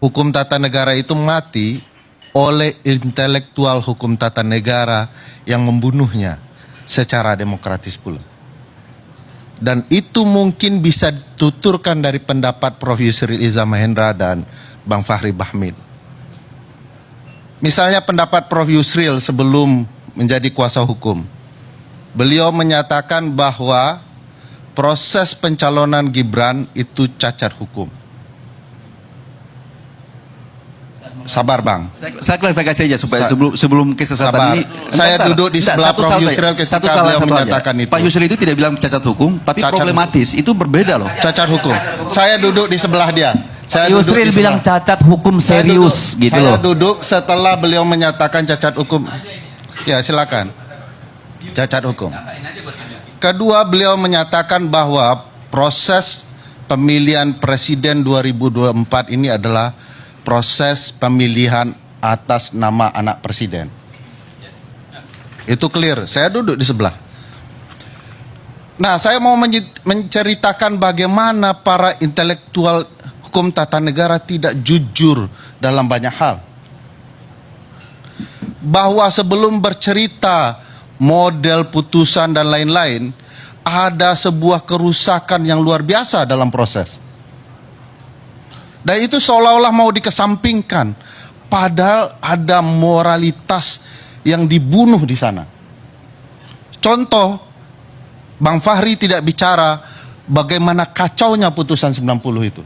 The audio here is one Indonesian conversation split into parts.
Hukum tata negara itu mati oleh intelektual hukum tata negara yang membunuhnya secara demokratis pula. Dan itu mungkin bisa dituturkan dari pendapat Prof. Yusril Iza Mahendra dan Bang Fahri Bahmid. Misalnya pendapat Prof. Yusril sebelum menjadi kuasa hukum. Beliau menyatakan bahwa proses pencalonan Gibran itu cacat hukum. Sabar Bang. Saya klarifikasi saja supaya sebelum kesesatan Sabar. ini. Saya duduk di sebelah Prof. Yusril ketika beliau menyatakan itu. Pak Yusril itu tidak bilang cacat hukum, tapi Cacat problematis. Itu berbeda loh. Cacat hukum. Saya duduk di sebelah dia. Saya duduk Yusril di sebelah. bilang cacat hukum serius gitu Saya loh. duduk setelah beliau menyatakan cacat hukum. Ya silakan. Cacat hukum. Kedua, beliau menyatakan bahwa proses pemilihan presiden 2024 ini adalah proses pemilihan atas nama anak presiden. Itu clear. Saya duduk di sebelah. Nah, saya mau menceritakan bagaimana para intelektual hukum tata negara tidak jujur dalam banyak hal. Bahwa sebelum bercerita model putusan dan lain-lain, ada sebuah kerusakan yang luar biasa dalam proses. Dan itu seolah-olah mau dikesampingkan, padahal ada moralitas yang dibunuh di sana. Contoh, Bang Fahri tidak bicara bagaimana kacaunya putusan 90 itu.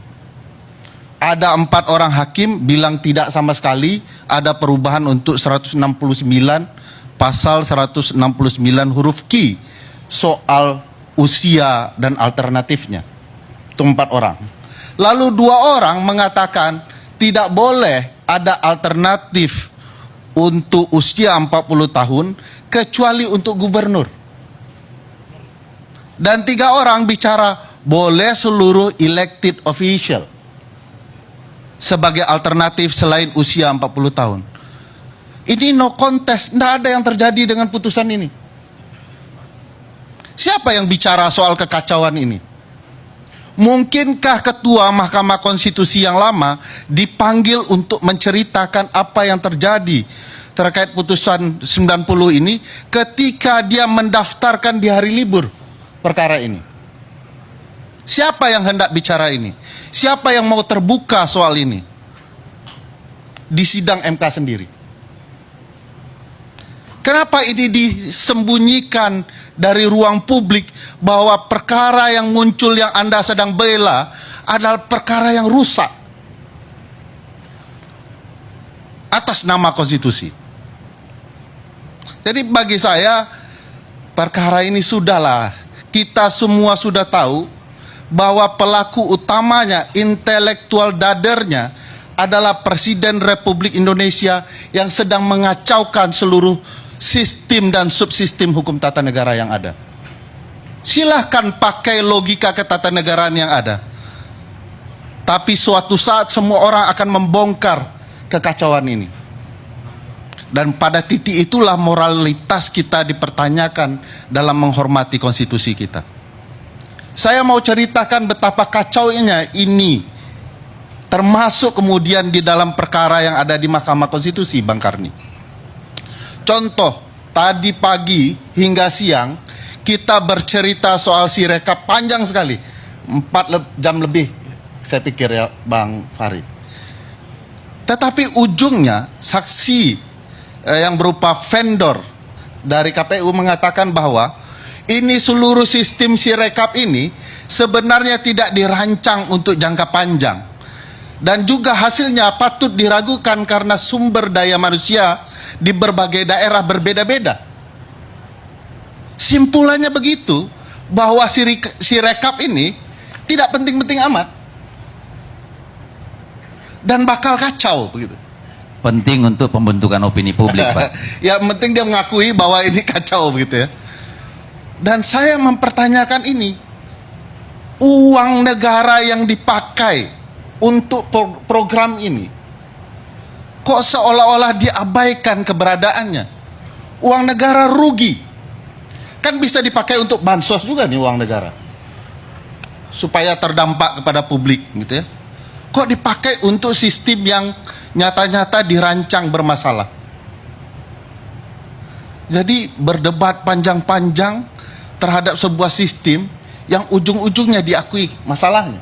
Ada 4 orang hakim bilang tidak sama sekali, ada perubahan untuk 169 pasal 169 huruf Q soal usia dan alternatifnya. Itu 4 orang. Lalu 2 orang mengatakan tidak boleh ada alternatif untuk usia 40 tahun kecuali untuk gubernur. Dan 3 orang bicara boleh seluruh elected official sebagai alternatif selain usia 40 tahun. Ini no contest, tidak ada yang terjadi dengan putusan ini. Siapa yang bicara soal kekacauan ini? Mungkinkah ketua Mahkamah Konstitusi yang lama dipanggil untuk menceritakan apa yang terjadi terkait putusan 90 ini ketika dia mendaftarkan di hari libur perkara ini? Siapa yang hendak bicara ini? Siapa yang mau terbuka soal ini? Di sidang MK sendiri. Kenapa ini disembunyikan dari ruang publik bahwa perkara yang muncul yang Anda sedang bela adalah perkara yang rusak atas nama konstitusi. Jadi bagi saya perkara ini sudahlah, kita semua sudah tahu bahwa pelaku utamanya, intelektual dadernya adalah Presiden Republik Indonesia yang sedang mengacaukan seluruh sistem dan subsistem hukum tata negara yang ada. Silahkan pakai logika ketatanegaraan yang ada. Tapi suatu saat semua orang akan membongkar kekacauan ini. Dan pada titik itulah moralitas kita dipertanyakan dalam menghormati konstitusi kita. Saya mau ceritakan betapa kacaunya ini, termasuk kemudian di dalam perkara yang ada di Mahkamah Konstitusi, Bang Karni. Contoh, tadi pagi hingga siang kita bercerita soal Sirekap panjang sekali, 4 jam lebih saya pikir ya Bang Farid. Tetapi ujungnya saksi yang berupa vendor dari KPU mengatakan bahwa ini seluruh sistem Sirekap ini sebenarnya tidak dirancang untuk jangka panjang. Dan juga hasilnya patut diragukan karena sumber daya manusia di berbagai daerah berbeda-beda. Simpulannya begitu, bahwa Sirekap ini tidak penting-penting amat dan bakal kacau begitu. Penting untuk pembentukan opini publik, Pak. Ya penting dia mengakui bahwa ini kacau begitu ya. Dan saya mempertanyakan ini, uang negara yang dipakai untuk program ini kok seolah-olah diabaikan keberadaannya. Uang negara rugi. Kan bisa dipakai untuk bansos juga nih uang negara, supaya terdampak kepada publik gitu ya. kok dipakai untuk sistem yang nyata-nyata dirancang bermasalah. Jadi berdebat panjang-panjang terhadap sebuah sistem yang ujung-ujungnya diakui masalahnya.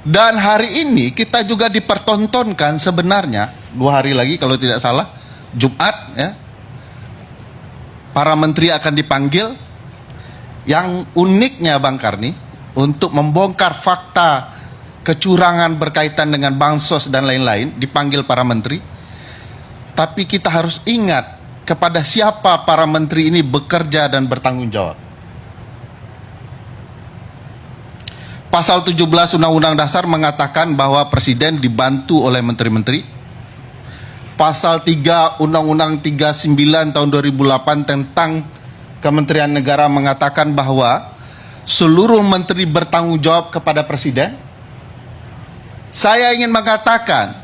Dan hari ini kita juga dipertontonkan sebenarnya 2 hari lagi kalau tidak salah, Jumat ya, para menteri akan dipanggil. Yang uniknya Bang Karni, untuk membongkar fakta kecurangan berkaitan dengan bansos dan lain-lain, dipanggil para menteri. Tapi kita harus ingat kepada siapa para menteri ini bekerja dan bertanggung jawab. Pasal 17 Undang-Undang Dasar mengatakan bahwa presiden dibantu oleh menteri-menteri. Pasal 3 Undang-Undang 39 tahun 2008 tentang Kementerian Negara mengatakan bahwa seluruh menteri bertanggung jawab kepada presiden. Saya ingin mengatakan,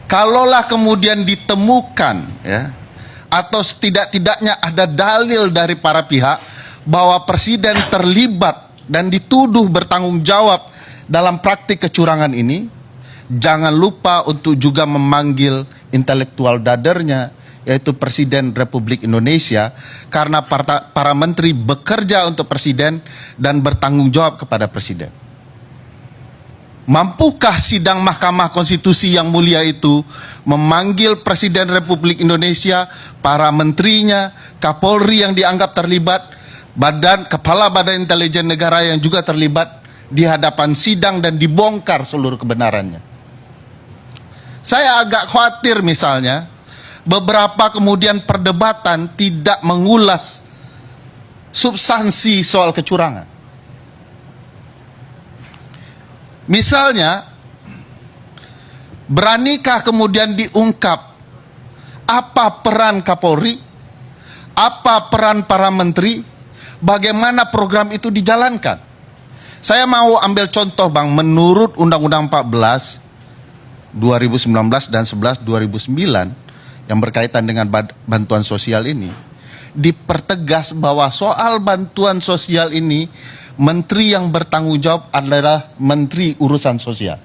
kalaulah kemudian ditemukan ya, atau setidak-tidaknya ada dalil dari para pihak bahwa presiden terlibat dan dituduh bertanggung jawab dalam praktik kecurangan ini, jangan lupa untuk juga memanggil intelektual dadernya, yaitu Presiden Republik Indonesia, karena para menteri bekerja untuk presiden dan bertanggung jawab kepada presiden. Mampukah sidang Mahkamah Konstitusi yang mulia itu memanggil Presiden Republik Indonesia, para menterinya, Kapolri yang dianggap terlibat, Kepala Badan Intelijen Negara yang juga terlibat di hadapan sidang dan dibongkar seluruh kebenarannya? Saya agak khawatir misalnya beberapa kemudian perdebatan tidak mengulas substansi soal kecurangan. Misalnya, beranikah kemudian diungkap apa peran Kapolri, apa peran para menteri, bagaimana program itu dijalankan? Saya mau ambil contoh Bang, menurut Undang-Undang 14 2019 dan 11 2009 yang berkaitan dengan bantuan sosial ini, dipertegas bahwa soal bantuan sosial ini menteri yang bertanggung jawab adalah Menteri Urusan Sosial.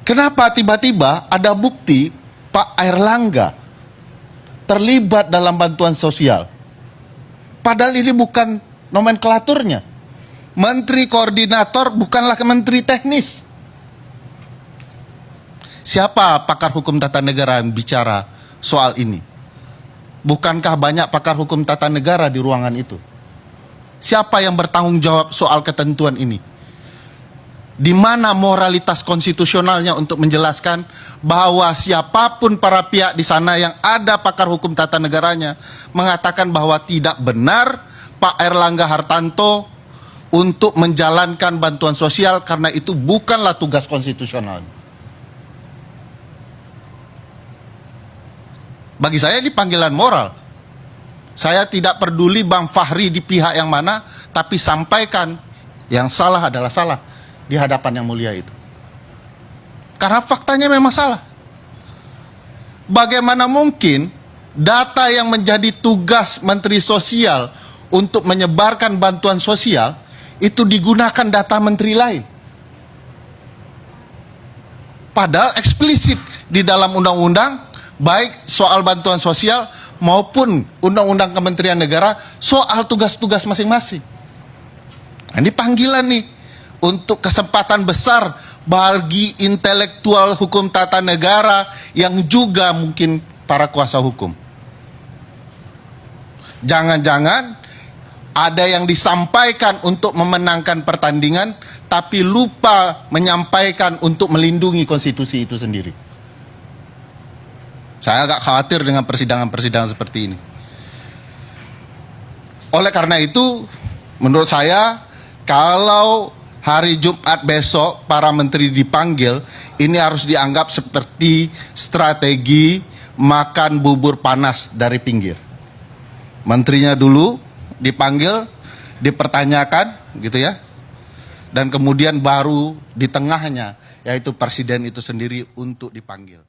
Kenapa tiba-tiba ada bukti Pak Airlangga terlibat dalam bantuan sosial? Padahal ini bukan nomenklaturnya. Menteri koordinator bukanlah menteri teknis. Siapa pakar hukum tata negara yang bicara soal ini? Bukankah banyak pakar hukum tata negara di ruangan itu? Siapa yang bertanggung jawab soal ketentuan ini? Di mana moralitas konstitusionalnya untuk menjelaskan bahwa siapapun para pihak di sana yang ada pakar hukum tata negaranya mengatakan bahwa tidak benar Pak Airlangga Hartarto untuk menjalankan bantuan sosial karena itu bukanlah tugas konstitusional. Bagi saya ini panggilan moral. Saya tidak peduli Bang Fahri di pihak yang mana, tapi sampaikan yang salah adalah salah di hadapan yang mulia itu. Karena faktanya memang salah. Bagaimana mungkin data yang menjadi tugas Menteri Sosial untuk menyebarkan bantuan sosial itu digunakan data menteri lain? Padahal eksplisit di dalam undang-undang, baik soal bantuan sosial maupun undang-undang Kementerian Negara soal tugas-tugas masing-masing. Nah, ini panggilan nih untuk kesempatan besar bagi intelektual hukum tata negara yang juga mungkin para kuasa hukum. Jangan-jangan ada yang disampaikan untuk memenangkan pertandingan, tapi lupa menyampaikan untuk melindungi konstitusi itu sendiri. Saya agak khawatir dengan persidangan-persidangan seperti ini. Oleh karena itu, menurut saya, kalau hari Jumat besok para menteri dipanggil, ini harus dianggap seperti strategi makan bubur panas dari pinggir. Menterinya dulu dipanggil, dipertanyakan gitu ya, dan kemudian baru di tengahnya yaitu presiden itu sendiri untuk dipanggil.